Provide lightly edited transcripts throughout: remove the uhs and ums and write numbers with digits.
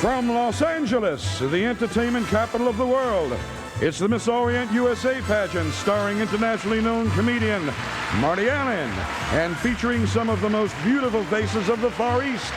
From Los Angeles, the entertainment capital of the world, it's the Miss Orient USA pageant starring internationally known comedian Marty Allen and featuring some of the most beautiful faces of the Far East.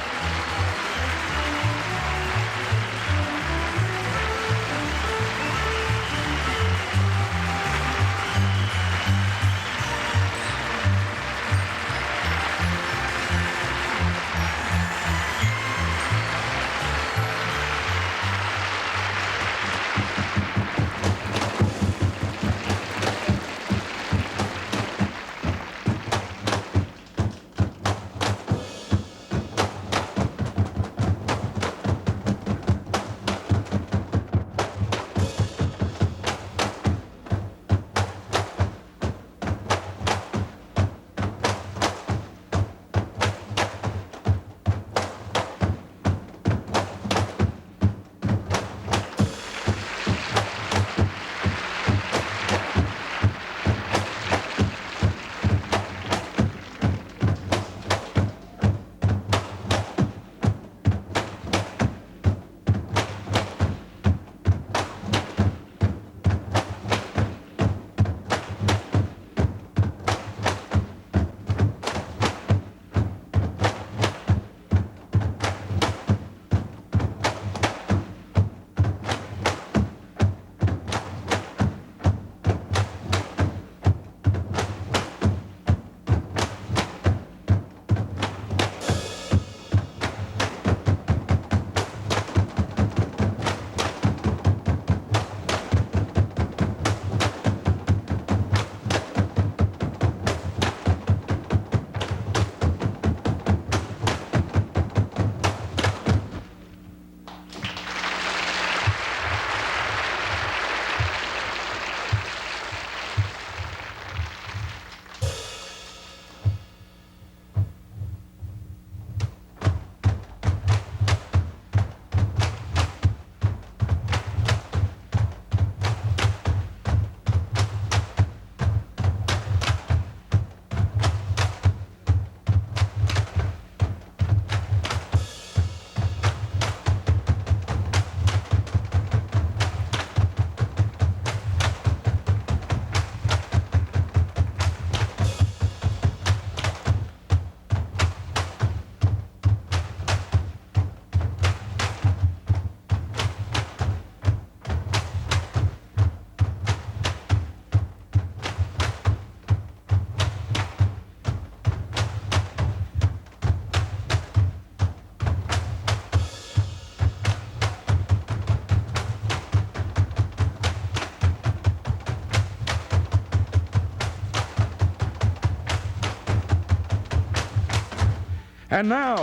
And now,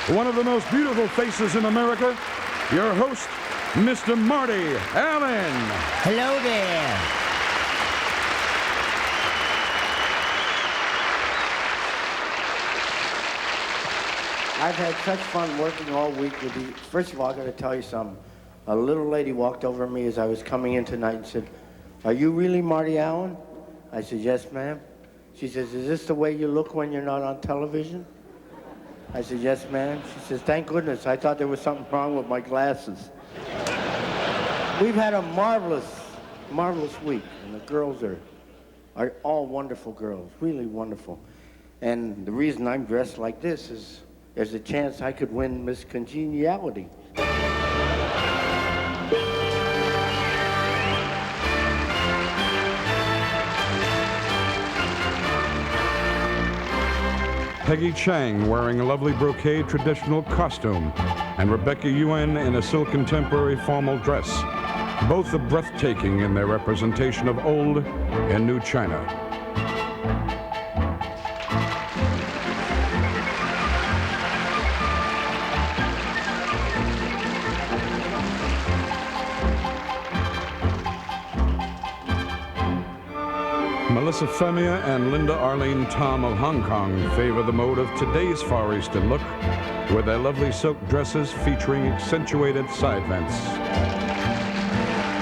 one of the most beautiful faces in America, your host, Mr. Marty Allen. Hello there. I've had such fun working all week with you. First of all, I got to tell you something. A little lady walked over to me as I was coming in tonight and said, "Are you really Marty Allen?" I said, "Yes, ma'am." She says, "Is this the way you look when you're not on television?" I said, "Yes, ma'am." She says, "Thank goodness. I thought there was something wrong with my glasses." We've had a marvelous week, and the girls are all wonderful girls, really wonderful. And the reason I'm dressed like this is there's a chance I could win Miss Congeniality. Peggy Chang wearing a lovely brocade traditional costume, and Rebecca Yuen in a silk contemporary formal dress. Both are breathtaking in their representation of old and new China. Melissa Femia and Linda Arlene Tom of Hong Kong favor the mode of today's Far Eastern look with their lovely silk dresses featuring accentuated side vents.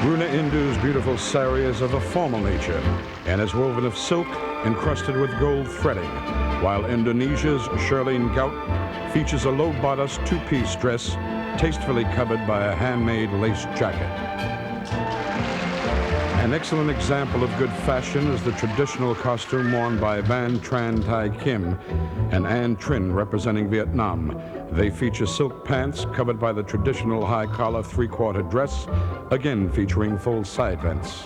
Bruna Indu's beautiful sari is of a formal nature and is woven of silk encrusted with gold threading, while Indonesia's Charlene Gout features a low-bodice two-piece dress tastefully covered by a handmade lace jacket. An excellent example of good fashion is the traditional costume worn by Van Tran Thai Kim and An Trinh representing Vietnam. They feature silk pants covered by the traditional high-collar three-quarter dress, again featuring full side vents.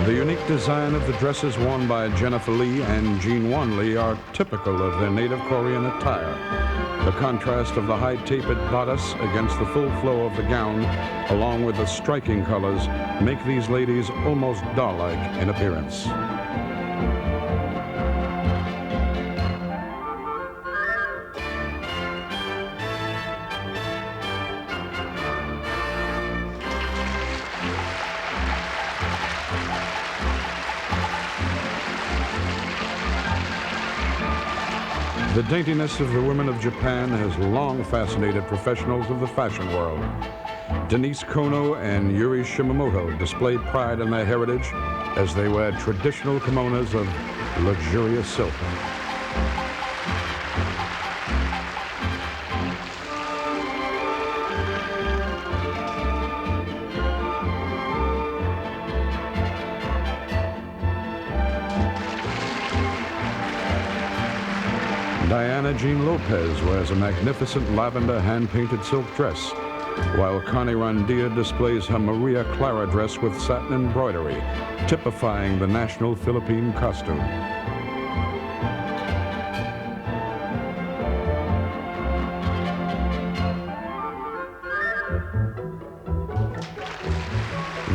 The unique design of the dresses worn by Jennifer Lee and Jean Wan Lee are typical of their native Korean attire. The contrast of the high tapered bodice against the full flow of the gown, along with the striking colors, make these ladies almost doll-like in appearance. The daintiness of the women of Japan has long fascinated professionals of the fashion world. Denise Kono and Yuri Shimamoto display pride in their heritage as they wear traditional kimonos of luxurious silk. Diana Jean Lopez wears a magnificent lavender hand-painted silk dress, while Connie Randia displays her Maria Clara dress with satin embroidery, typifying the national Philippine costume.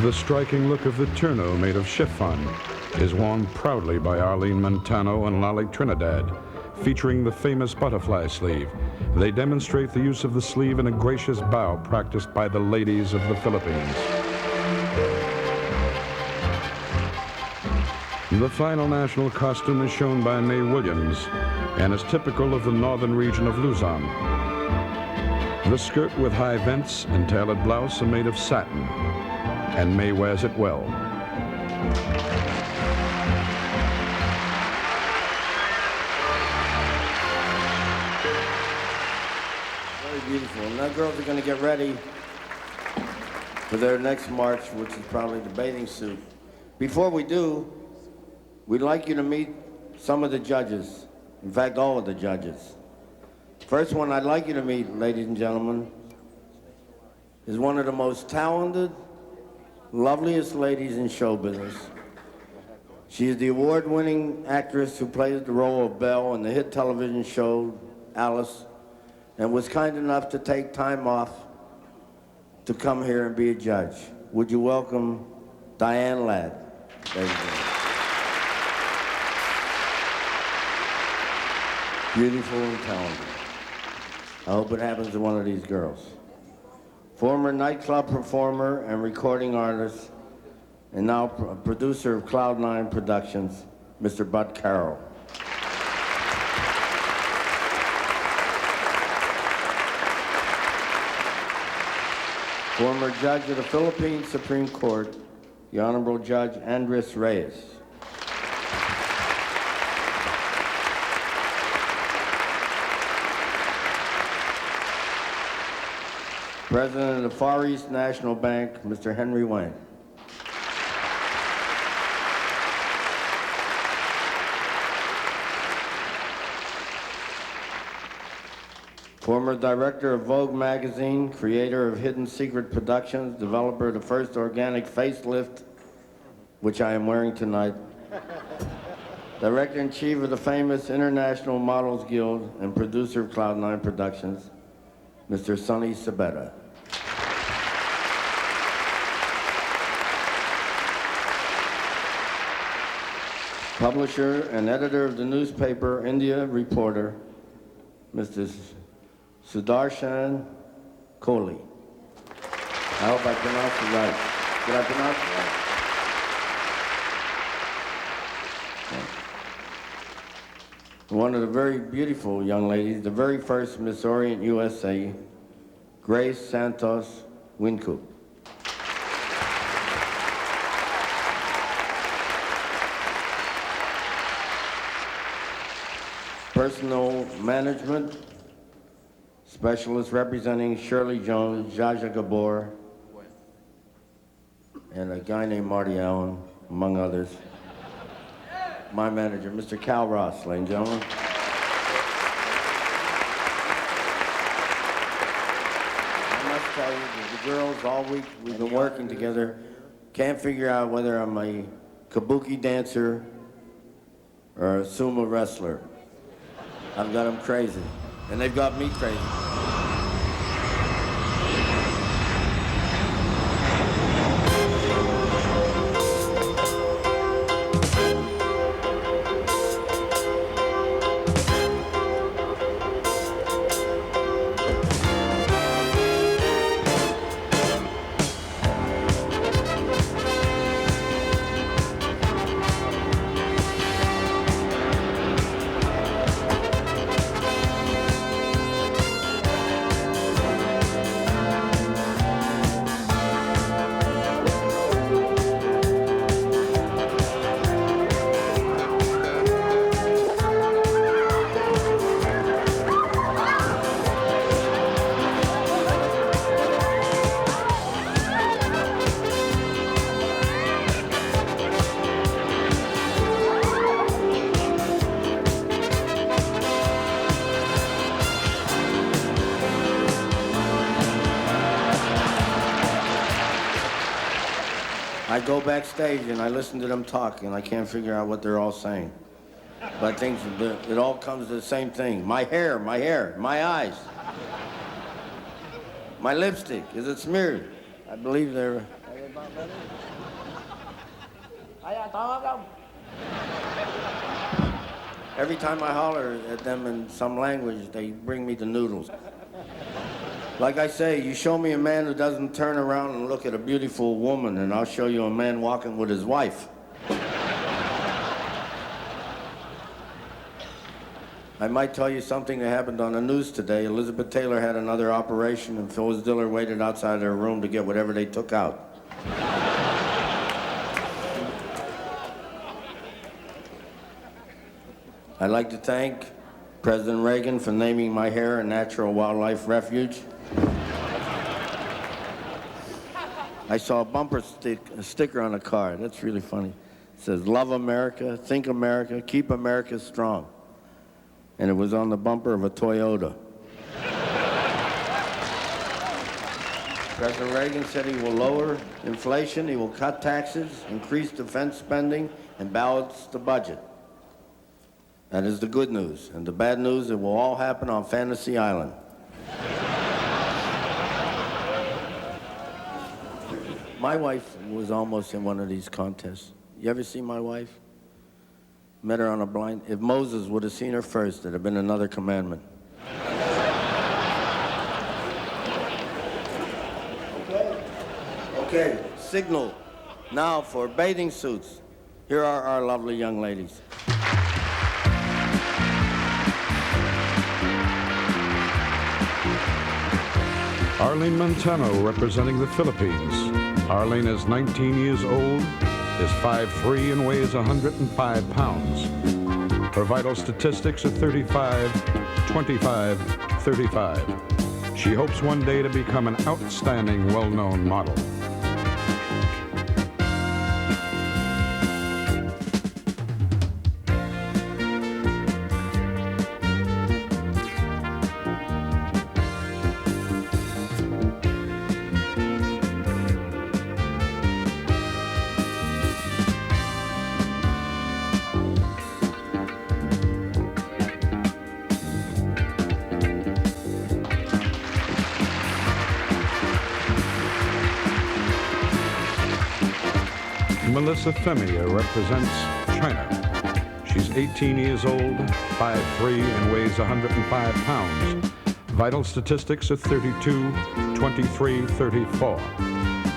The striking look of the turnau made of chiffon is worn proudly by Arlene Montano and Lali Trinidad, featuring the famous butterfly sleeve. They demonstrate the use of the sleeve in a gracious bow practiced by the ladies of the Philippines. The final national costume is shown by Mae Williams and is typical of the northern region of Luzon. The skirt with high vents and tailored blouse are made of satin, and Mae wears it well. Beautiful. And now girls are going to get ready for their next march, which is probably the bathing suit. Before we do, we'd like you to meet some of the judges. In fact, all of the judges. First one I'd like you to meet, ladies and gentlemen, is one of the most talented, loveliest ladies in show business. She is the award-winning actress who plays the role of Belle in the hit television show Alice, and was kind enough to take time off to come here and be a judge. Would you welcome Diane Ladd, ladies and gentlemen. Beautiful and talented. I hope it happens to one of these girls. Former nightclub performer and recording artist, and now producer of Cloud9 Productions, Mr. Bud Carroll. Former judge of the Philippine Supreme Court, the Honorable Judge Andres Reyes. President of the Far East National Bank, Mr. Henry Wayne. Former director of Vogue magazine, creator of Hidden Secret Productions, developer of the first organic facelift, which I am wearing tonight. Director-in-chief of the famous International Models Guild and producer of Cloud9 Productions, Mr. Sonny Sabetta. Publisher and editor of the newspaper India Reporter, Mr. Sudarshan Kohli. I hope I pronounced it right. Did I pronounce it right? One of the very beautiful young ladies, the very first Miss Orient USA, Grace Santos Wincoop. Personal Management Specialist representing Shirley Jones, Jaja Gabor, and a guy named Marty Allen, among others. My manager, Mr. Cal Ross, ladies and gentlemen. I must tell you, the girls all week, we've been working together, can't figure out whether I'm a kabuki dancer or a sumo wrestler. I've got them crazy, and they've got me crazy. I go backstage and I listen to them talk and I can't figure out what they're all saying. But I think it all comes to the same thing. My hair, my eyes. My lipstick, is it smeared? I believe they're... Every time I holler at them in some language, they bring me the noodles. Like I say, you show me a man who doesn't turn around and look at a beautiful woman, and I'll show you a man walking with his wife. I might tell you something that happened on the news today. Elizabeth Taylor had another operation, and Phyllis Diller waited outside her room to get whatever they took out. I'd like to thank President Reagan for naming my hair a natural wildlife refuge. I saw a bumper sticker on a car. That's really funny. It says, "Love America, think America, keep America strong." And it was on the bumper of a Toyota. President Reagan said he will lower inflation, he will cut taxes, increase defense spending, and balance the budget. That is the good news. And the bad news, it will all happen on Fantasy Island. My wife was almost in one of these contests. You ever see my wife? Met her on a blind. If Moses would have seen her first, there'd have been another commandment. Okay, signal now for bathing suits. Here are our lovely young ladies. Arlene Montano representing the Philippines. Arlene is 19 years old, is 5'3" and weighs 105 pounds. Her vital statistics are 35, 25, 35. She hopes one day to become an outstanding, well-known model. Melissa Femia represents China. She's 18 years old, 5'3", and weighs 105 pounds. Vital statistics are 32, 23, 34.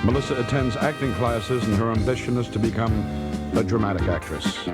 Melissa attends acting classes, and her ambition is to become a dramatic actress.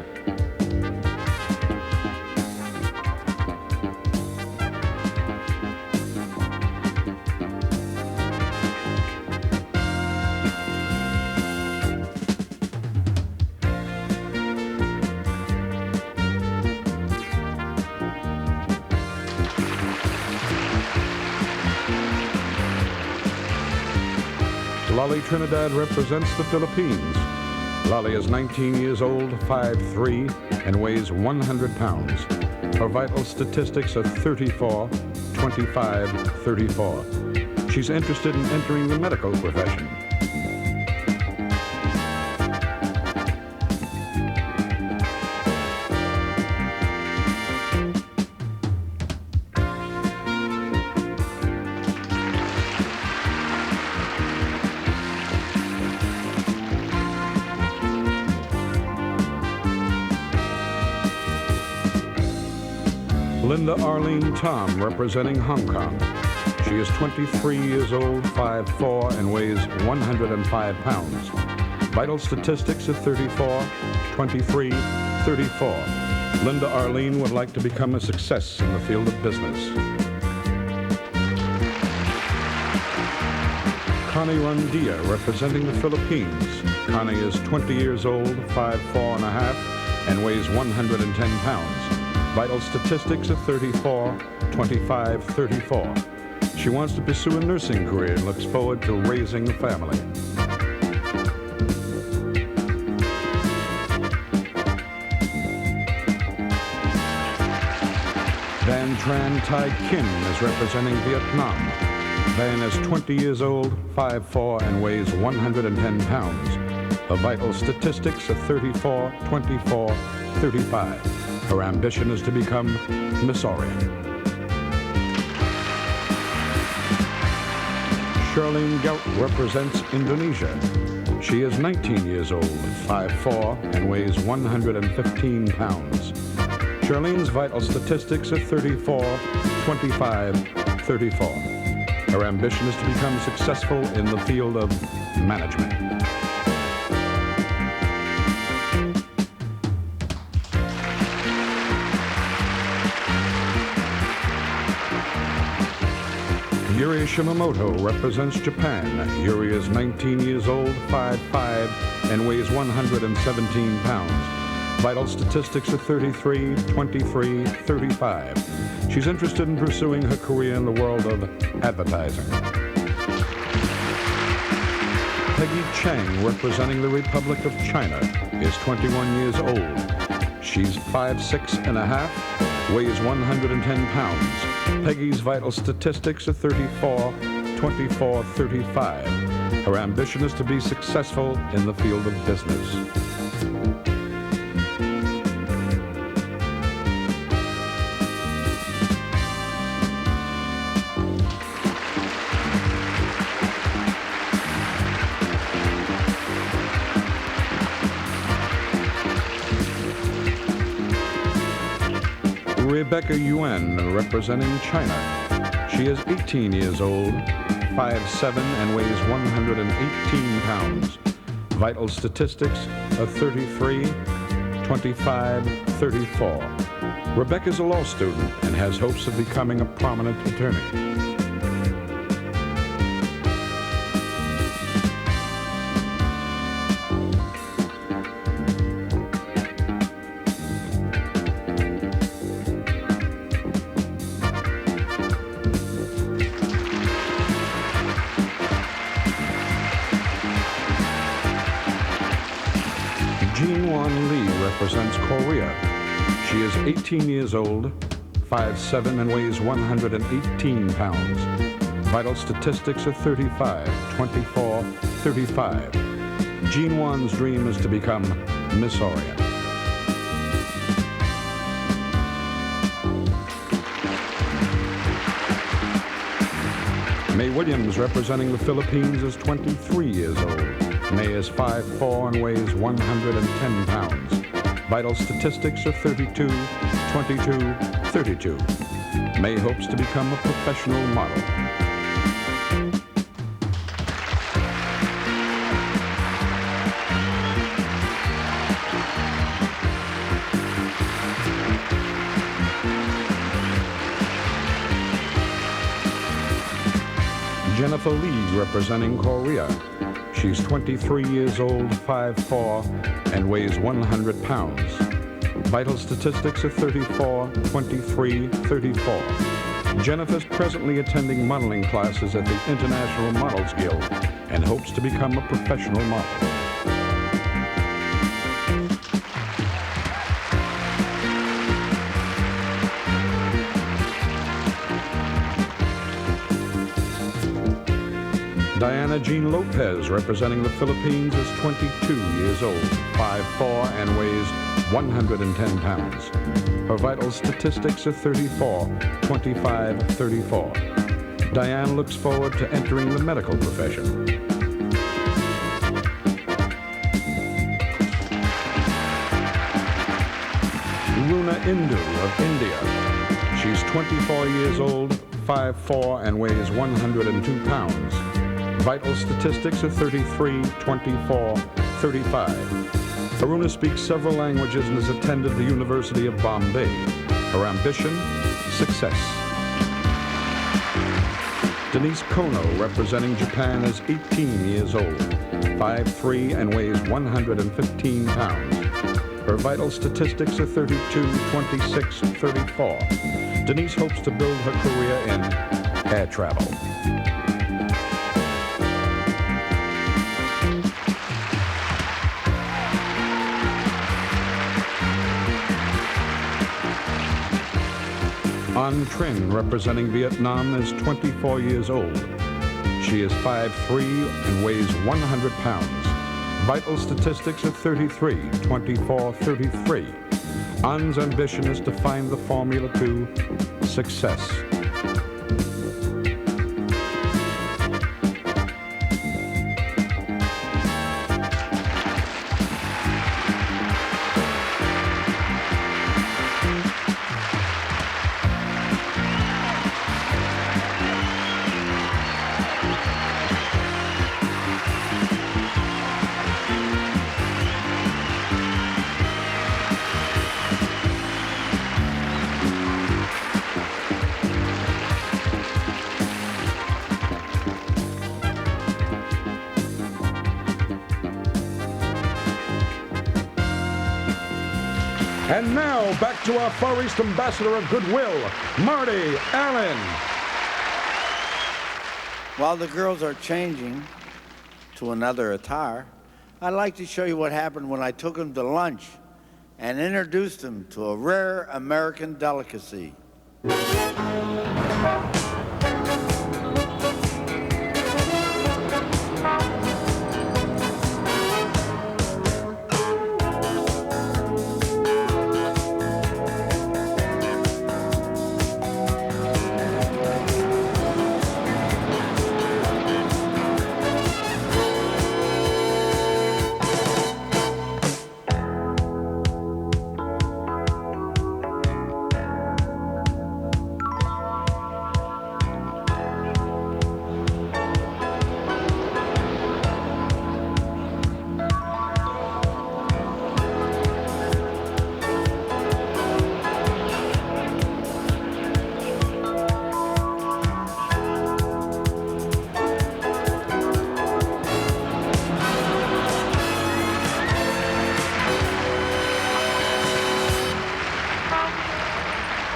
Lolly Trinidad represents the Philippines. Lolly is 19 years old, 5'3", and weighs 100 pounds. Her vital statistics are 34, 25, 34. She's interested in entering the medical profession. Linda Arlene Tom, representing Hong Kong. She is 23 years old, 5'4", and weighs 105 pounds. Vital statistics are 34, 23, 34. Linda Arlene would like to become a success in the field of business. Connie Rundia, representing the Philippines. Connie is 20 years old, 5'4½", and weighs 110 pounds. Vital statistics are 34, 25, 34. She wants to pursue a nursing career and looks forward to raising a family. Van Tran Thai Kim is representing Vietnam. Van is 20 years old, 5'4", and weighs 110 pounds. Her vital statistics are 34, 24, 35. Her ambition is to become Miss Orient. Charlene Gout represents Indonesia. She is 19 years old, 5'4", and weighs 115 pounds. Charlene's vital statistics are 34, 25, 34. Her ambition is to become successful in the field of management. Yuri Shimamoto represents Japan. Yuri is 19 years old, 5'5", and weighs 117 pounds. Vital statistics are 33, 23, 35. She's interested in pursuing her career in the world of advertising. Peggy Chang, representing the Republic of China, is 21 years old. She's 5'6½", weighs 110 pounds. Peggy's vital statistics are 34, 24, 35. Her ambition is to be successful in the field of business. Rebecca Yuan, representing China. She is 18 years old, 5'7", and weighs 118 pounds. Vital statistics are 33, 25, 34. Rebecca's a law student and has hopes of becoming a prominent attorney. Represents Korea. She is 18 years old, 5'7", and weighs 118 pounds. Vital statistics are 35, 24, 35. Jean Wan's dream is to become Miss Orient. Mae Williams, representing the Philippines, is 23 years old. Mae is 5'4", and weighs 110 pounds. Vital statistics are 32, 22, 32. Mae hopes to become a professional model. Jennifer Lee, representing Korea. She's 23 years old, 5'4", and weighs 100 pounds. Vital statistics are 34, 23, 34. Jennifer's presently attending modeling classes at the International Models Guild and hopes to become a professional model. Diana Jean Lopez, representing the Philippines, is 22 years old, 5'4", and weighs 110 pounds. Her vital statistics are 34, 25, 34. Diane looks forward to entering the medical profession. Runa Indu of India. She's 24 years old, 5'4", and weighs 102 pounds. Vital statistics are 33, 24, 35. Aruna speaks several languages and has attended the University of Bombay. Her ambition, success. Denise Kono, representing Japan, is 18 years old, 5'3", and weighs 115 pounds. Her vital statistics are 32, 26, 34. Denise hopes to build her career in air travel. An Trin, representing Vietnam, is 24 years old. She is 5'3" and weighs 100 pounds. Vital statistics are 33, 24, 33. An's ambition is to find the formula to success. And now, back to our Far East Ambassador of Goodwill, Marty Allen. While the girls are changing to another attire, I'd like to show you what happened when I took them to lunch and introduced them to a rare American delicacy.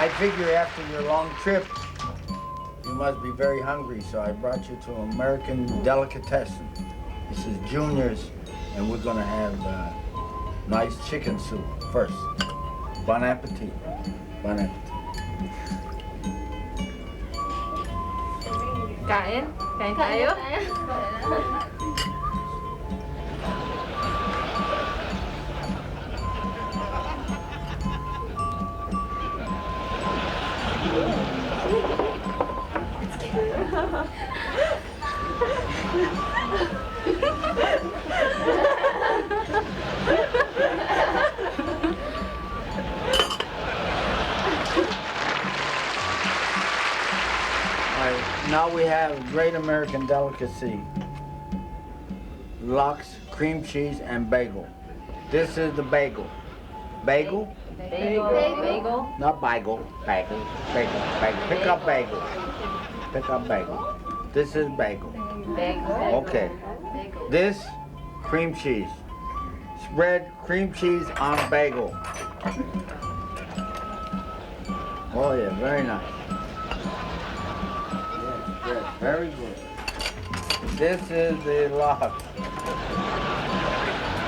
I figure after your long trip, you must be very hungry, so I brought you to American Delicatessen. This is Junior's, and we're gonna have nice chicken soup first. Bon appetit. Bon appetit. Kain? Kain tayo? Now we have a great American delicacy, lox, cream cheese, and bagel. This is the bagel. Bagel? Bagel. Bagel. Not bagel. Bagel. Bagel. Bagel. Pick up bagel. Pick up bagel. This is bagel. Bagel. Okay. This, cream cheese. Spread cream cheese on bagel. Oh yeah, very nice. Very good. This is the lock.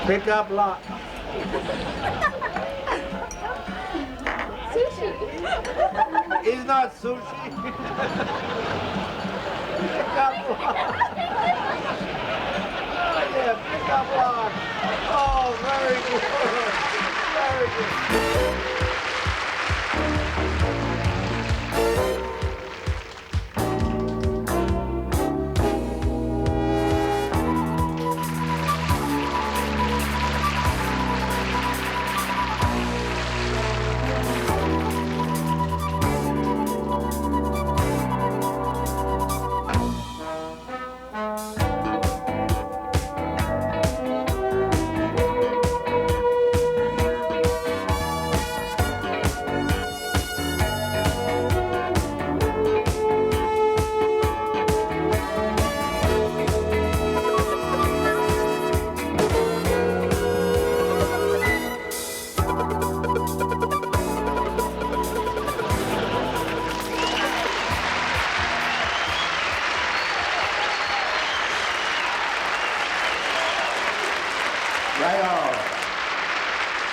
Pick up lock. Sushi. It's not sushi. Pick up lock. Oh yeah, pick up lock. Oh, very good. Very good.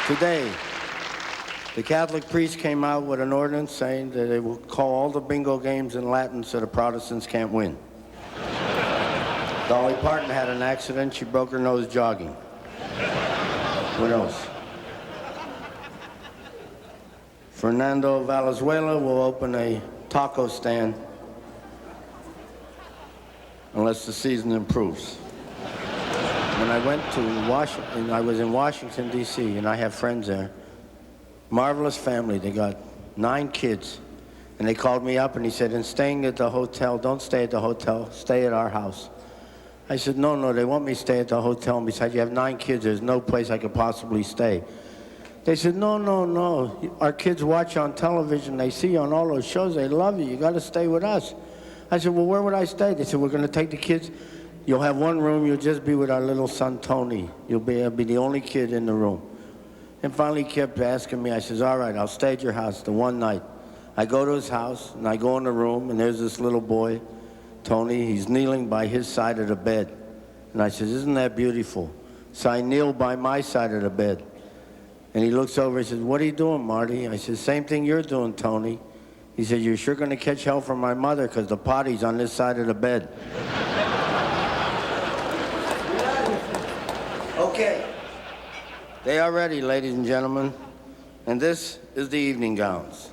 Today, the Catholic priest came out with an ordinance saying that they will call all the bingo games in Latin so the Protestants can't win. Dolly Parton had an accident. She broke her nose jogging. What else? Fernando Valenzuela will open a taco stand unless the season improves. When I went to Washington, I was in Washington, D.C., and I have friends there. Marvelous family. They got 9 kids. And they called me up, and he said, in staying at the hotel, don't stay at the hotel, stay at our house. I said, no, they want me to stay at the hotel. And besides, you have 9 kids. There's no place I could possibly stay. They said, no. Our kids watch on television. They see you on all those shows. They love you. You got to stay with us. I said, well, where would I stay? They said, we're going to take the kids. You'll have one room. You'll just be with our little son, Tony. You'll be the only kid in the room. And finally he kept asking me. I says, all right, I'll stay at your house the one night. I go to his house, and I go in the room, and there's this little boy, Tony. He's kneeling by his side of the bed. And I says, isn't that beautiful? So I kneel by my side of the bed. And he looks over and says, what are you doing, Marty? I said, same thing you're doing, Tony. He said, you're sure going to catch hell from my mother because the potty's on this side of the bed. Okay. They are ready, ladies and gentlemen. And this is the evening gowns.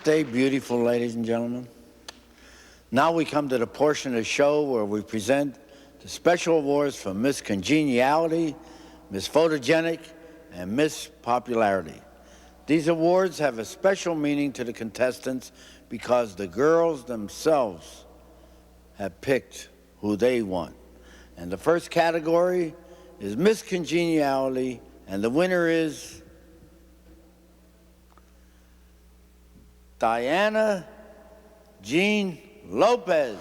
Aren't they beautiful, ladies and gentlemen? Now we come to the portion of the show where we present the special awards for Miss Congeniality, Miss Photogenic, and Miss Popularity. These awards have a special meaning to the contestants because the girls themselves have picked who they want. And the first category is Miss Congeniality, and the winner is Diana Jean Lopez.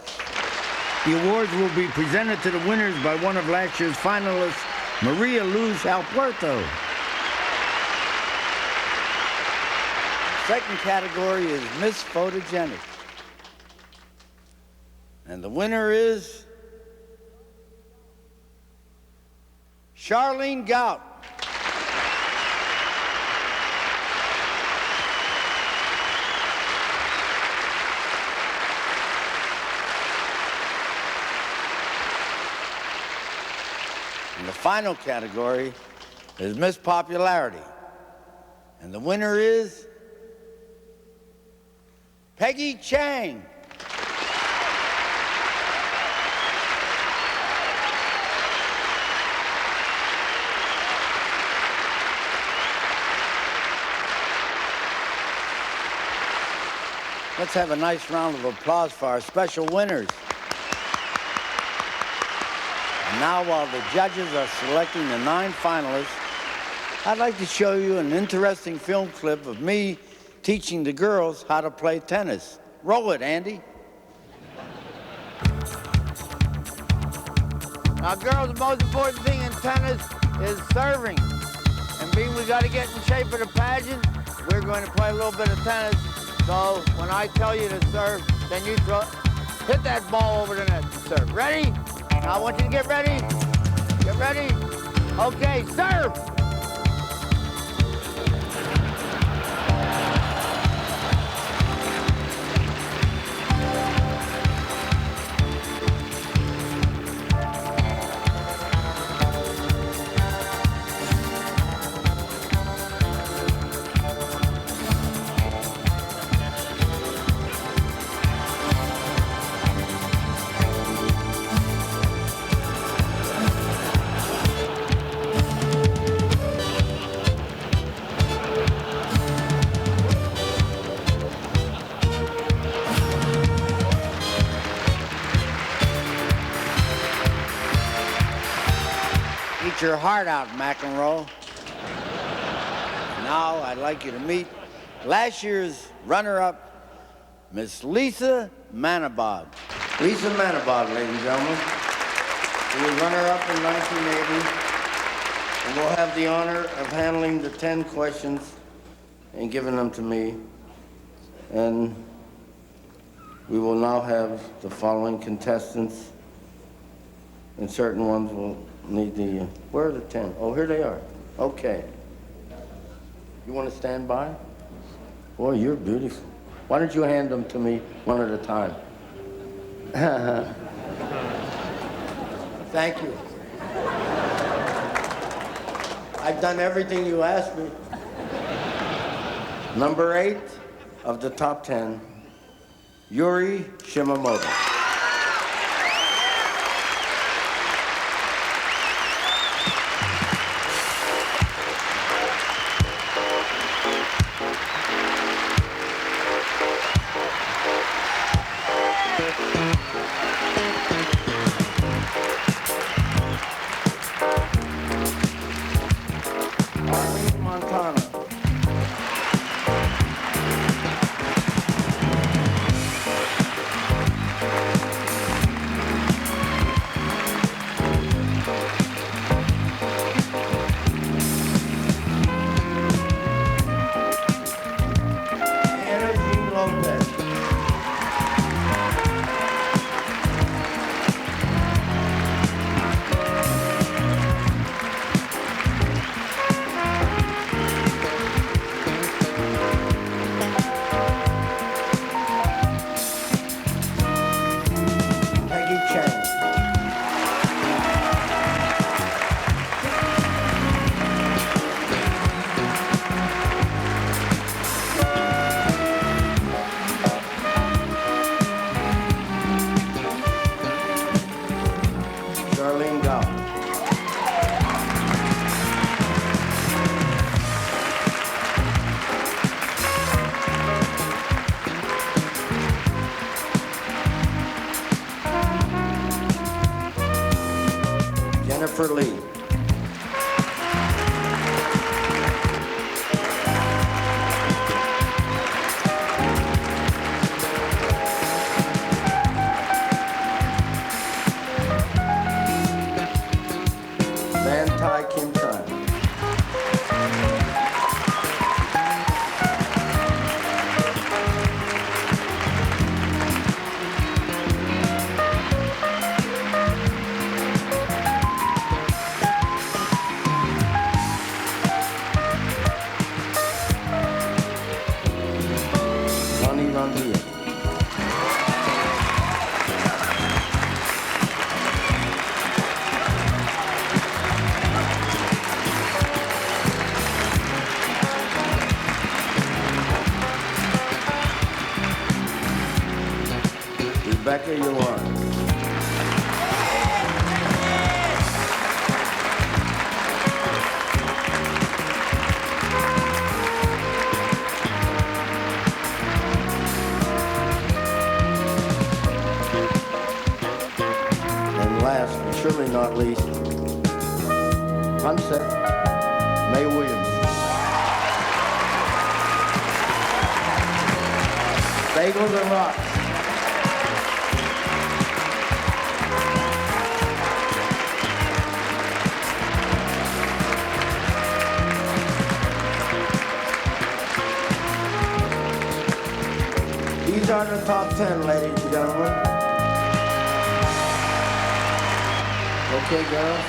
The awards will be presented to the winners by one of last year's finalists, Maria Luz Alpuerto. The second category is Miss Photogenic. And the winner is Charlene Gout. And the final category is Miss Popularity. And the winner is Peggy Chang. Let's have a nice round of applause for our special winners. And now, while the judges are selecting the 9 finalists, I'd like to show you an interesting film clip of me teaching the girls how to play tennis. Roll it, Andy. Now, girls, the most important thing in tennis is serving. And being we got to get in shape for the pageant, we're going to play a little bit of tennis. So when I tell you to serve, then you hit that ball over the net and serve. Ready? Now I want you to get ready. Get ready. Okay, serve. Eat your heart out, McEnroe. Now I'd like you to meet last year's runner-up, Miss Lisa Manabod. Lisa Manabod, ladies and gentlemen. She was runner-up in 1980, and will have the honor of handling the 10 questions and giving them to me. And we will now have the following contestants, and certain ones will need the, where are the 10? Oh, here they are. Okay. You want to stand by? Boy, you're beautiful. Why don't you hand them to me one at a time? Thank you. I've done everything you asked me. Number 8 of the top 10, Yuri Shimamoto. Christopher Lee. Van Tai Kim Tran. Ronnie Rondia. Rebecca Yuan. And last, but surely not least, Hunset May Williams. Bagels and rocks. These are the top 10, ladies and gentlemen. Okay, girls?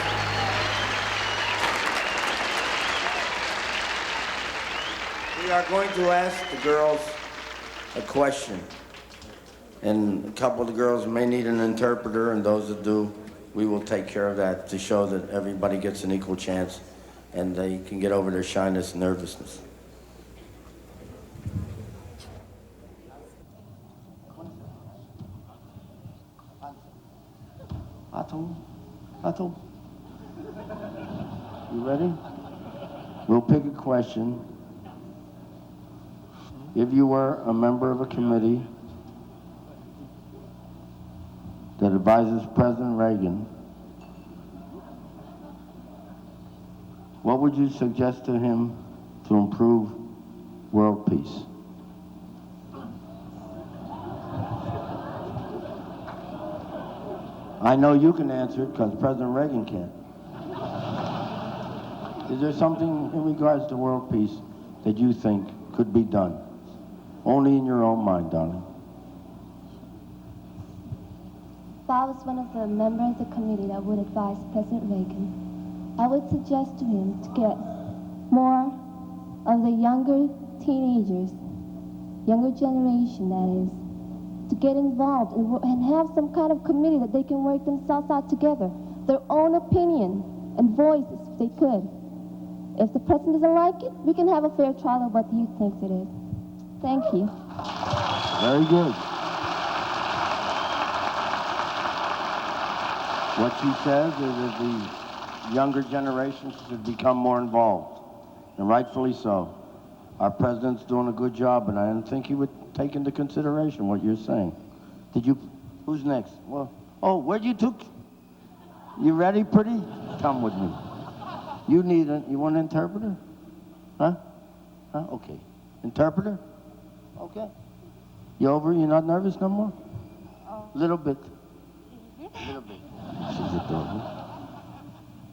We are going to ask the girls a question. And a couple of the girls may need an interpreter, and those that do, we will take care of that to show that everybody gets an equal chance and they can get over their shyness and nervousness. Atul. You ready? We'll pick a question. If you were a member of a committee that advises President Reagan, what would you suggest to him to improve world peace? I know you can answer it because President Reagan can't. Is there something in regards to world peace that you think could be done? Only in your own mind, darling. If I was one of the members of the committee that would advise President Reagan, I would suggest to him to get more of the younger teenagers, younger generation that is, to get involved and have some kind of committee that they can work themselves out together, their own opinion and voices if they could. If the president doesn't like it, we can have a fair trial of what he thinks it is. Thank you. Very good. What she says is that the younger generations should become more involved, and rightfully so. Our president's doing a good job, and I didn't think he would take into consideration what you're saying. Did you? Who's next? Well, oh, where'd you took? You ready, pretty? Come with me. You want an interpreter? Huh? Okay. Interpreter? Okay. You over? You're not nervous no more? Little bit. Little bit. She's adorable.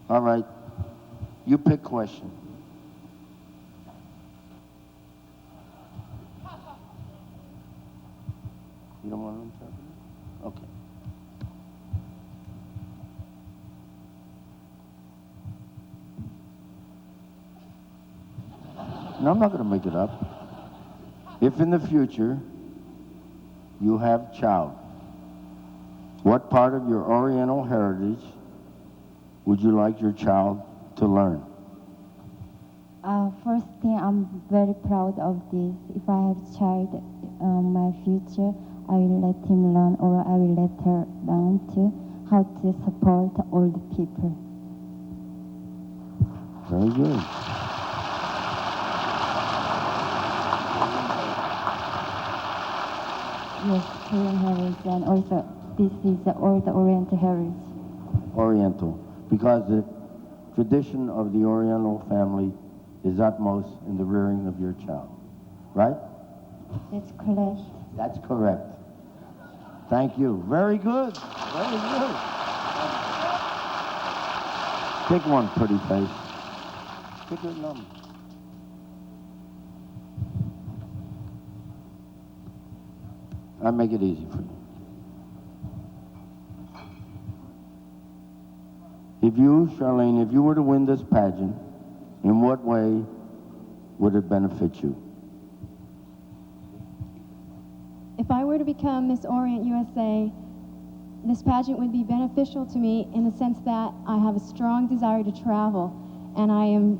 All right. You pick question. You don't want an interpreter? Okay. No, I'm not going to make it up. If in the future you have a child, what part of your Oriental heritage would you like your child to learn? First thing, I'm very proud of this. If I have a child in my future, I will let him learn, or I will let her learn too, how to support old people. Very good. Yes, Korean heritage, and also this is the old Oriental heritage. Oriental. because the tradition of the Oriental family is utmost in the rearing of your child. Right? That's correct. That's correct. Thank you. Very good. Very good. Pick one, pretty face. Pick your number. I'll make it easy for you. If you, Charlene, if you were to win this pageant, in what way would it benefit you? If I were to become Miss Orient USA, this pageant would be beneficial to me in the sense that I have a strong desire to travel, and I am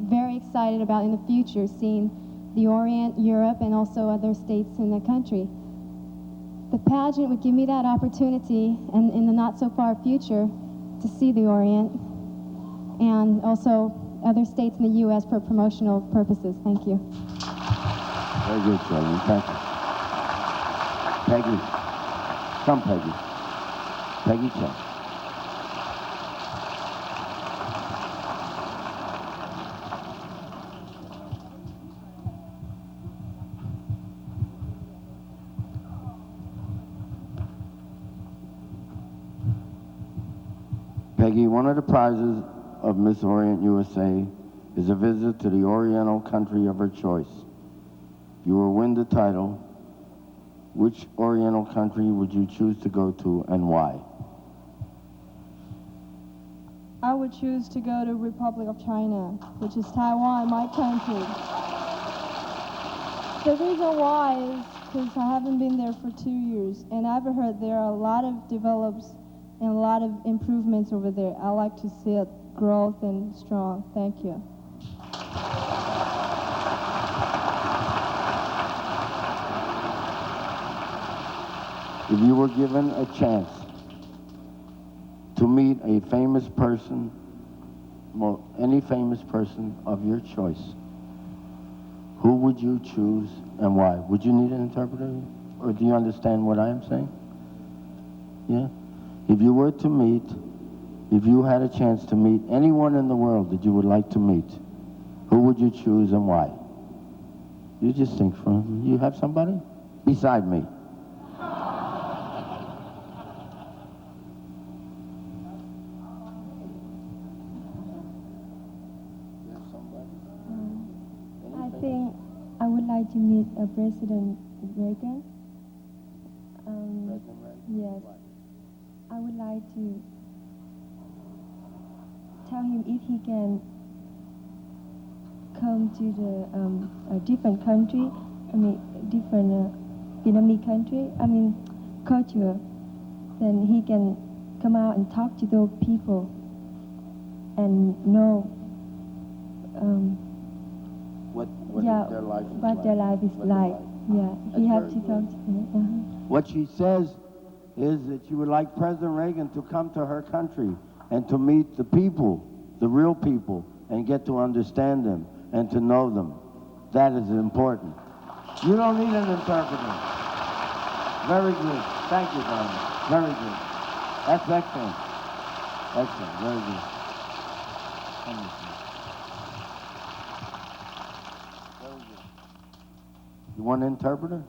very excited about in the future seeing the Orient, Europe, and also other states in the country. The pageant would give me that opportunity, and in the not-so-far future, to see the Orient, and also other states in the U.S. for promotional purposes. Thank you. Very good, Charlene. Thank you. Peggy. Come, Peggy. Peggy, come. Peggy, one of the prizes of Miss Orient USA is a visit to the Oriental country of her choice. If you will win the title, which Oriental country would you choose to go to and why? I would choose to go to Republic of China, which is Taiwan, my country. The reason why is because I haven't been there for 2 years, and I've heard there are a lot of develops and a lot of improvements over there. I like to see it growth and strong. Thank you. If you were given a chance to meet a famous person, well, any famous person of your choice, who would you choose and why? Would you need an interpreter? Or do you understand what I am saying? Yeah? If you were to meet, if you had a chance to meet anyone in the world that you would like to meet, who would you choose and why? You just think from, you have somebody? Beside me. I think I would like to meet President Reagan. Yes. I would like to tell him if he can come to the a different country, different Vietnamese country, culture, then he can come out and talk to those people and know What their life is like. Yeah, he That's has very to talk to them. What she says is that she would like President Reagan to come to her country and to meet the people, the real people, and get to understand them and to know them. That is important. You don't need an interpreter. Very good. Thank you, darling. Very good. That's excellent. Excellent. Very good. Come with me. Very good. You want an interpreter?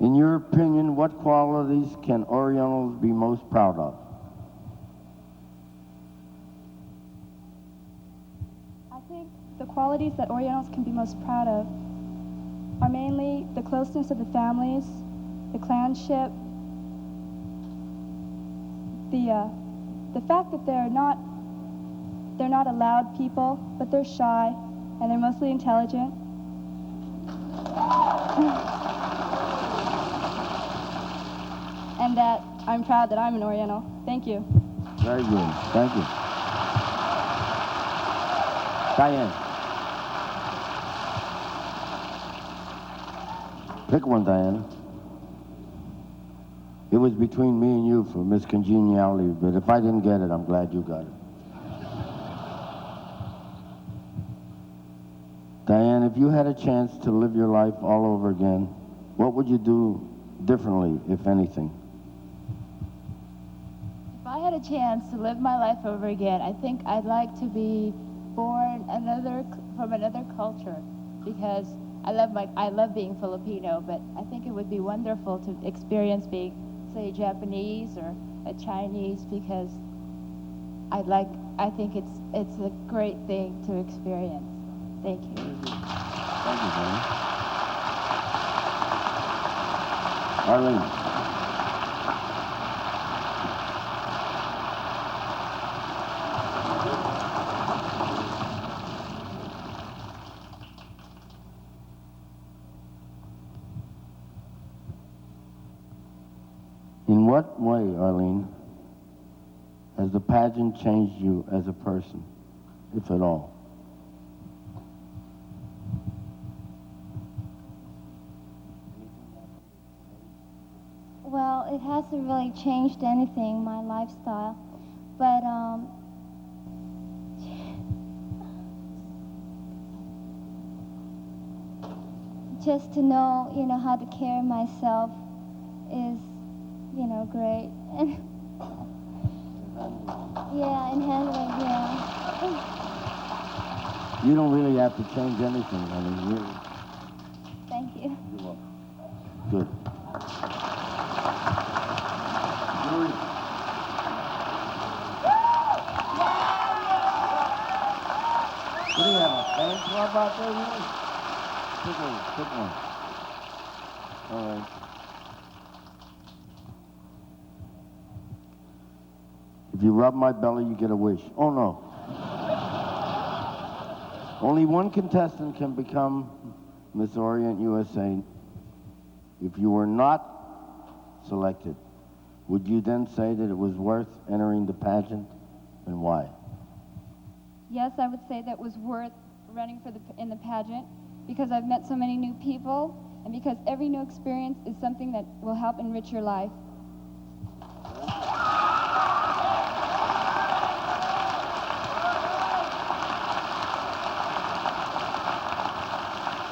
In your opinion, what qualities can Orientals be most proud of? I think the qualities that Orientals can be most proud of are mainly the closeness of the families, the clanship, the fact that they're not a loud people, but they're shy and they're mostly intelligent. And that I'm proud that I'm an Oriental. Thank you. Very good. Thank you. Diane. Pick one, Diana. It was between me and you for Miss Congeniality, but if I didn't get it, I'm glad you got it. Diane, if you had a chance to live your life all over again, what would you do differently, if anything? If I had a chance to live my life over again, I think I'd like to be born from another culture, because I love being Filipino, but I think it would be wonderful to experience being, say, Japanese or a Chinese, because I think it's a great thing to experience. Thank you. Thank you, Jenny. Arlene. In what way, Arlene, has the pageant changed you as a person, if at all? Well, it hasn't really changed anything, my lifestyle, but just to know, how to carry myself is, great. And yeah, and handling, yeah. You don't really have to change anything, honey, really. Thank you. You're welcome. Good. Yuri. What do you have, a fan club out there, Yuri? Pick one. All right. If you rub my belly, you get a wish. Oh, no. Only one contestant can become Miss Orient USA. If you were not selected, would you then say that it was worth entering the pageant, and why? Yes, I would say that was worth running in the pageant, because I've met so many new people, and because every new experience is something that will help enrich your life.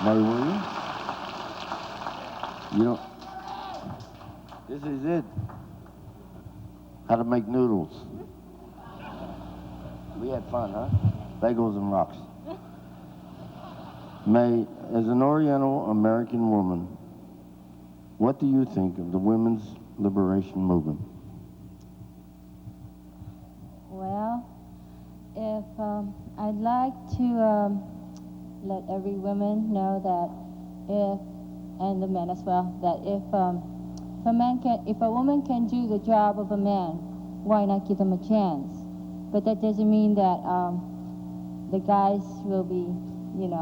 Mary Williams? You don't... This is it. How to make noodles. We had fun, huh? Bagels and rocks. May, as an Oriental American woman, what do you think of the women's liberation movement? Well, if I'd like to let every woman know that and the men as well, that if a woman can do the job of a man, why not give them a chance? But that doesn't mean that the guys will be,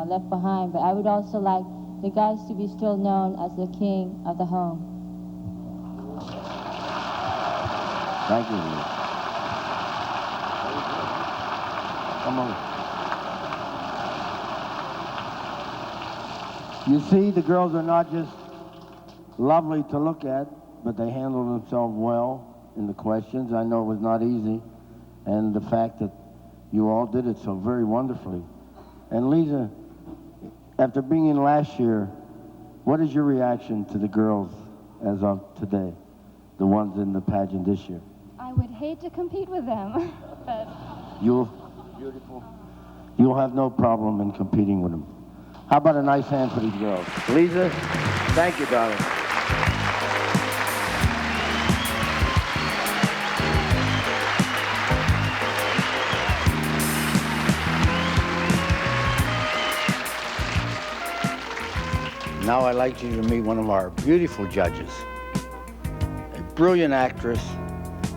left behind. But I would also like the guys to be still known as the king of the home. Thank you, Liz. Come on. You see, the girls are not just lovely to look at, but they handle themselves well in the questions. I know it was not easy, and the fact that you all did it so very wonderfully. And Lisa, after being in last year, what is your reaction to the girls as of today, the ones in the pageant this year? I would hate to compete with them, but... Beautiful. You'll have no problem in competing with them. How about a nice hand for these girls? Lisa, thank you, darling. Now I'd like you to meet one of our beautiful judges. A brilliant actress,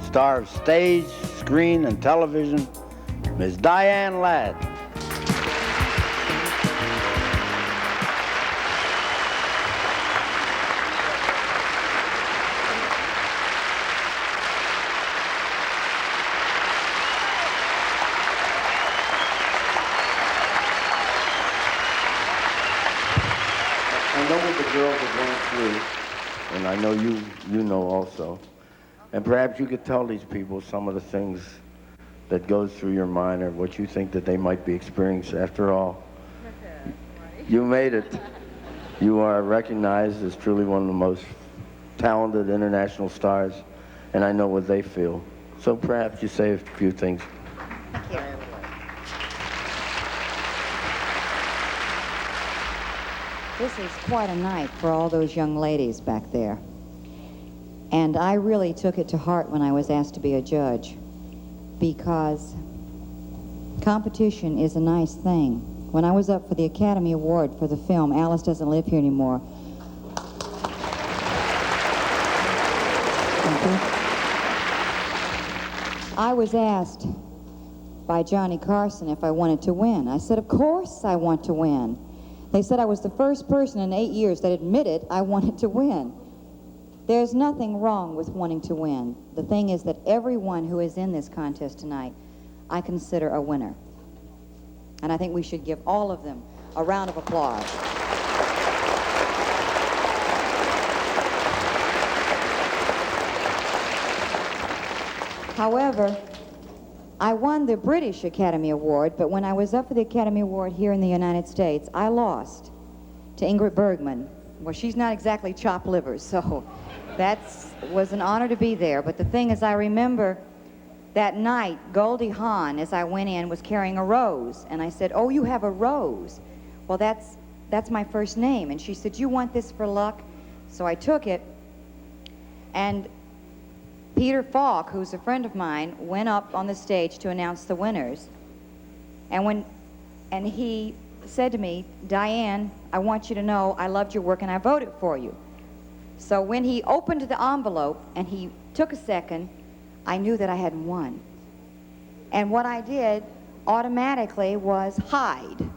star of stage, screen, and television, Ms. Diane Ladd. I know what the girls are going through, and I know you know also. And perhaps you could tell these people some of the things that goes through your mind, or what you think that they might be experiencing. After all, you made it. You are recognized as truly one of the most talented international stars, and I know what they feel. So perhaps you say a few things. Thank you. This is quite a night for all those young ladies back there. And I really took it to heart when I was asked to be a judge, because competition is a nice thing. When I was up for the Academy Award for the film Alice Doesn't Live Here Anymore, I was asked by Johnny Carson if I wanted to win. I said, of course I want to win. They said I was the first person in 8 years that admitted I wanted to win. There's nothing wrong with wanting to win. The thing is that everyone who is in this contest tonight, I consider a winner. And I think we should give all of them a round of applause. However, I won the British Academy Award, but when I was up for the Academy Award here in the United States, I lost to Ingrid Bergman. Well, she's not exactly chopped liver, so that was an honor to be there. But the thing is, I remember that night, Goldie Hawn, as I went in, was carrying a rose, and I said, oh, you have a rose? Well, that's my first name. And she said, you want this for luck? So I took it, and Peter Falk, who's a friend of mine, went up on the stage to announce the winners. And he said to me, Diane, I want you to know I loved your work and I voted for you. So when he opened the envelope and he took a second, I knew that I had won. And what I did automatically was hide.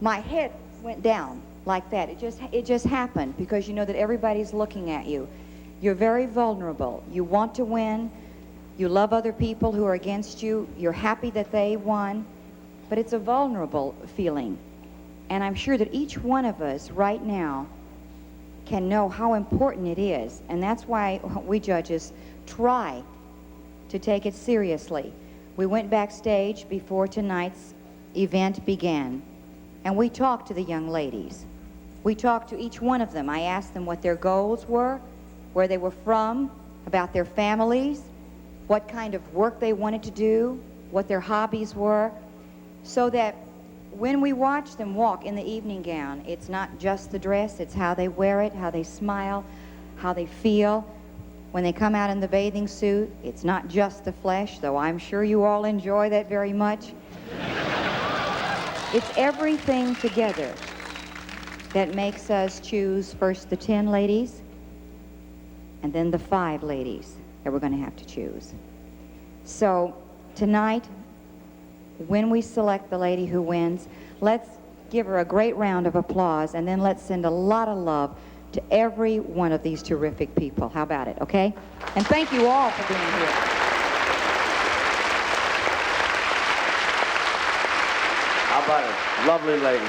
My head went down like that. It just happened, because you know that everybody's looking at you. You're very vulnerable. You want to win. You love other people who are against you. You're happy that they won. But it's a vulnerable feeling. And I'm sure that each one of us right now can know how important it is. And that's why we judges try to take it seriously. We went backstage before tonight's event began, and we talked to the young ladies. We talked to each one of them. I asked them what their goals were, where they were from, about their families, what kind of work they wanted to do, what their hobbies were, so that when we watch them walk in the evening gown, it's not just the dress, it's how they wear it, how they smile, how they feel. When they come out in the bathing suit, it's not just the flesh, though I'm sure you all enjoy that very much. It's everything together that makes us choose first the 10 ladies and then the 5 ladies that we're going to have to choose. So tonight, when we select the lady who wins, let's give her a great round of applause, and then let's send a lot of love to every one of these terrific people. How about it, okay? And thank you all for being here. How about it? Lovely lady.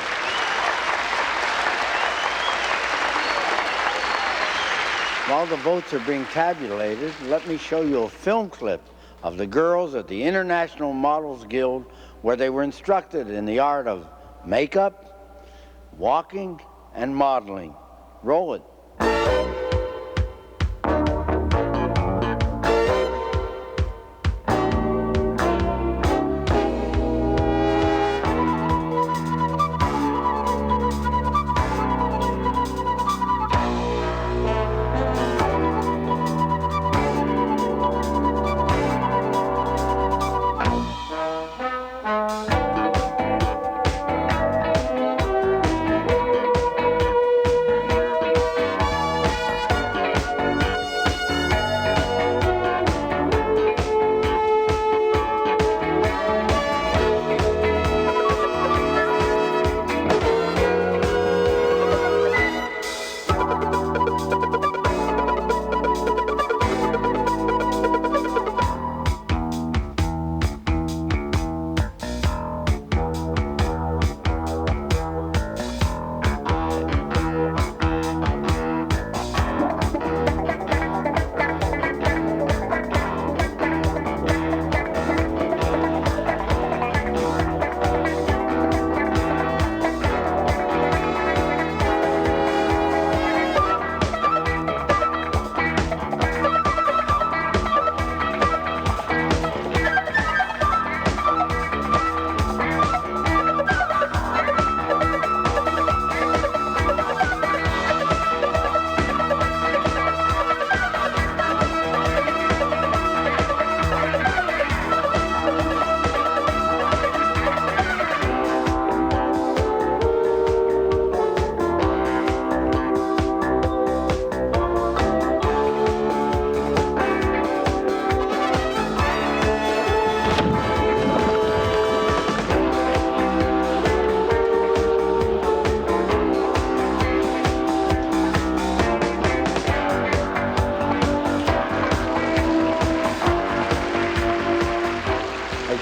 While the votes are being tabulated, let me show you a film clip of the girls at the International Models Guild, where they were instructed in the art of makeup, walking, and modeling. Roll it.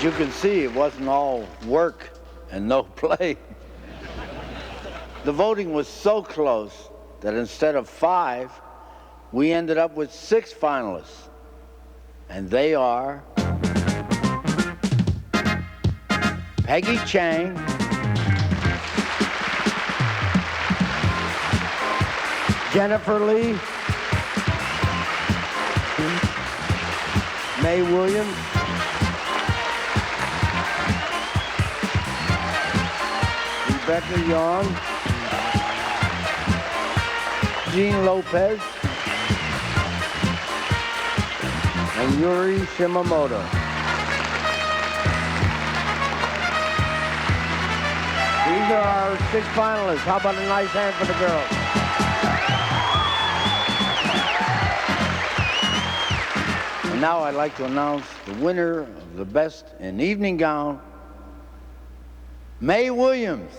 you can see, it wasn't all work and no play. The voting was so close that instead of 5, we ended up with 6 finalists. And they are Peggy Chang, Jennifer Lee, Mae Williams, Rebecca Young, Jean Lopez, and Yuri Shimamoto. These are our 6 finalists. How about a nice hand for the girls? And now I'd like to announce the winner of the Best in Evening Gown, Mae Williams.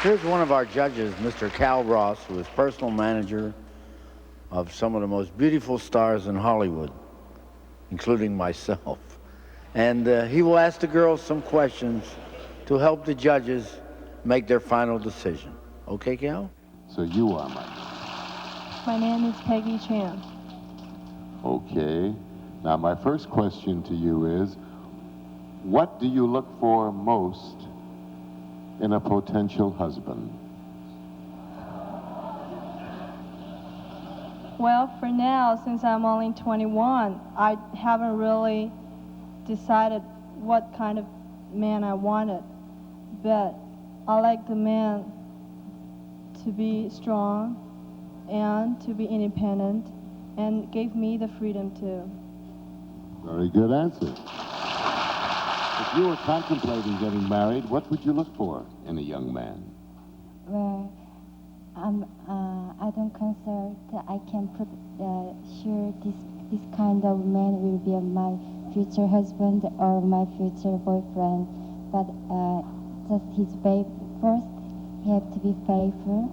Here's one of our judges, Mr. Cal Ross, who is personal manager of some of the most beautiful stars in Hollywood, including myself. And he will ask the girls some questions to help the judges make their final decision. Okay, Cal? So you are Mike. My name is Peggy Chan. Okay. Now my first question to you is, what do you look for most in a potential husband? Well, for now, since I'm only 21, I haven't really decided what kind of man I wanted. But I like the man to be strong and to be independent and gave me the freedom to. Very good answer. If you were contemplating getting married, what would you look for in a young man? Well, I don't consider that I can put sure this kind of man will be my future husband or my future boyfriend. But just his first, he have to be faithful,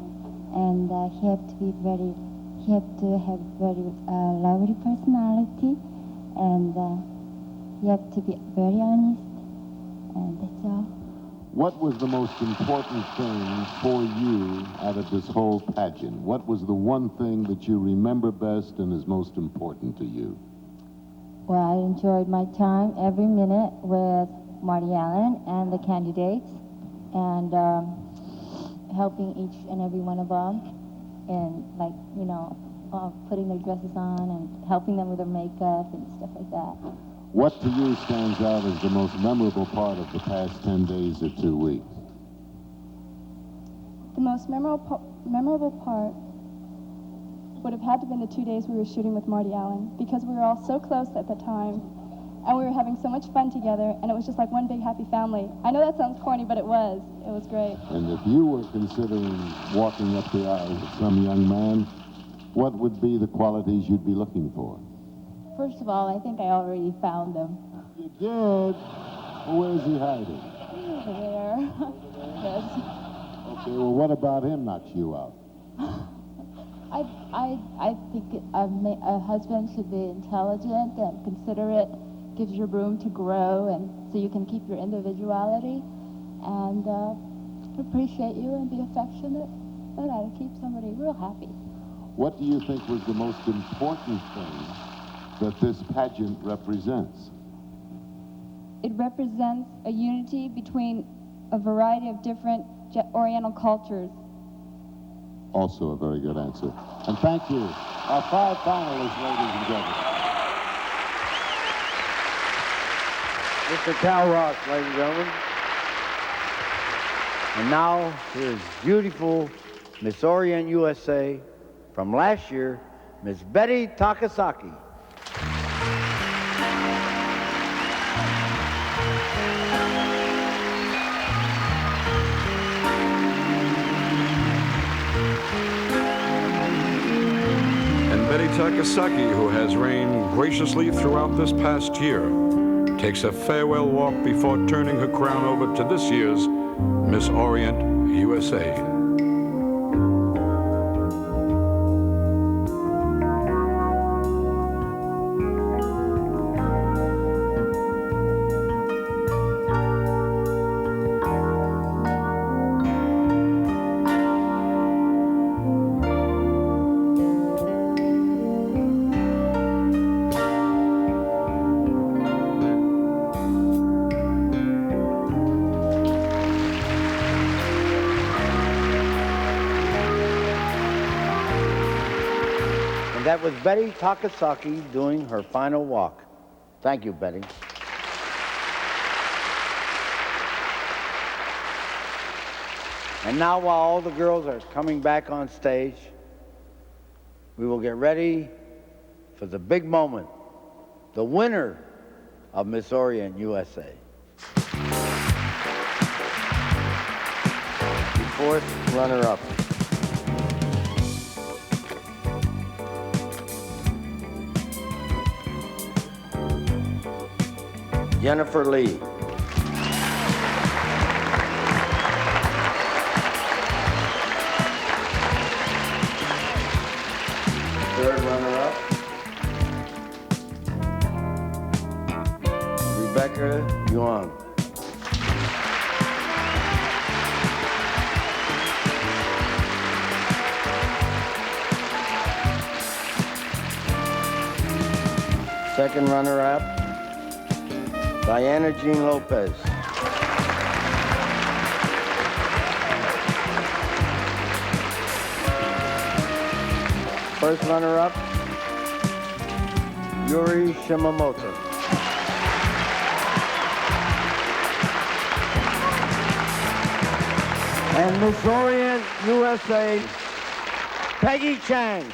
and he have to have very lovely personality, and he have to be very honest, and that's all. What was the most important thing for you out of this whole pageant? What was the one thing that you remember best and is most important to you? Well, I enjoyed my time every minute with Marty Allen and the candidates, and helping each and every one of them, and putting their dresses on and helping them with their makeup and stuff like that. What to you stands out as the most memorable part of the past 10 days or 2 weeks? The most memorable part would have had to been the 2 days we were shooting with Marty Allen, because we were all so close at the time, and we were having so much fun together, and it was just like one big happy family. I know that sounds corny, but it was great. And if you were considering walking up the aisle with some young man, what would be the qualities you'd be looking for? First of all, I think I already found them. You did? Well, where's he hiding? Over there. Yes. Okay, well, what about him knocks you out? I think a husband should be intelligent and considerate, gives you room to grow, and so you can keep your individuality, and appreciate you and be affectionate. That'll keep somebody real happy. What do you think was the most important thing that this pageant represents? It represents a unity between a variety of different Oriental cultures. Also a very good answer. And thank you. Our 5 finalists, ladies and gentlemen. Mr. Cal Ross, ladies and gentlemen. And now, here's beautiful Miss Orient USA from last year, Miss Betty Takasaki. And Betty Takasaki, who has reigned graciously throughout this past year, takes a farewell walk before turning her crown over to this year's Miss Orient USA. That was Betty Takasaki doing her final walk. Thank you, Betty. And now, while all the girls are coming back on stage, we will get ready for the big moment, the winner of Miss Orient USA. The fourth runner-up. Jennifer Lee. Third runner-up, Rebecca Yuan. Second runner-up, Diana Jean Lopez. First runner-up, Yuri Shimamoto. And Miss Orient USA, Peggy Chang.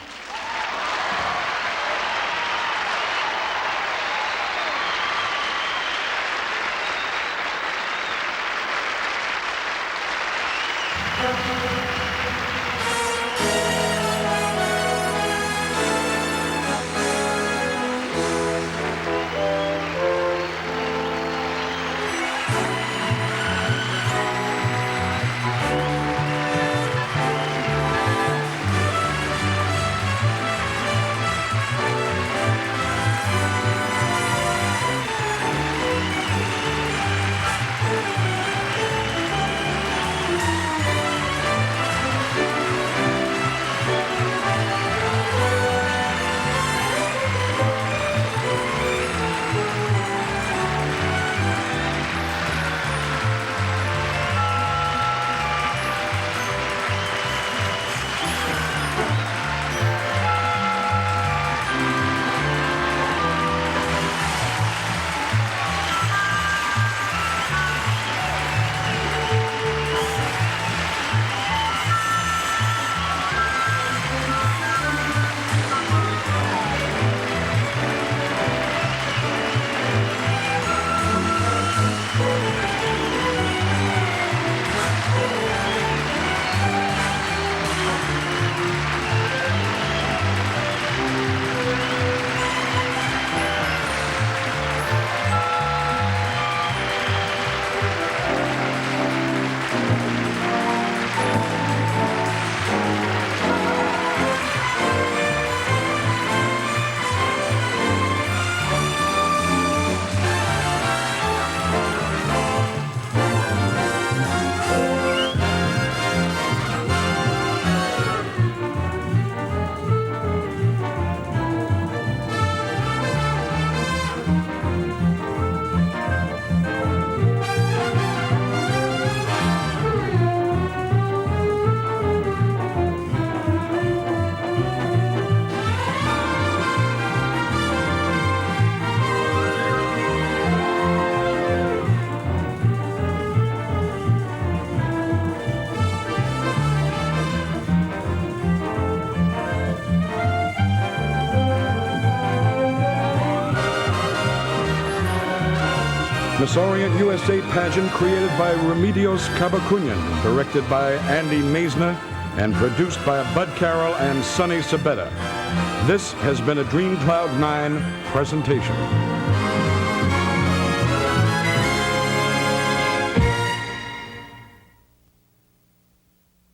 Miss Orient USA pageant created by Remedios Cabacunian, directed by Andy Maisner, and produced by Bud Carroll and Sonny Sabetta. This has been a Dream Cloud 9 presentation.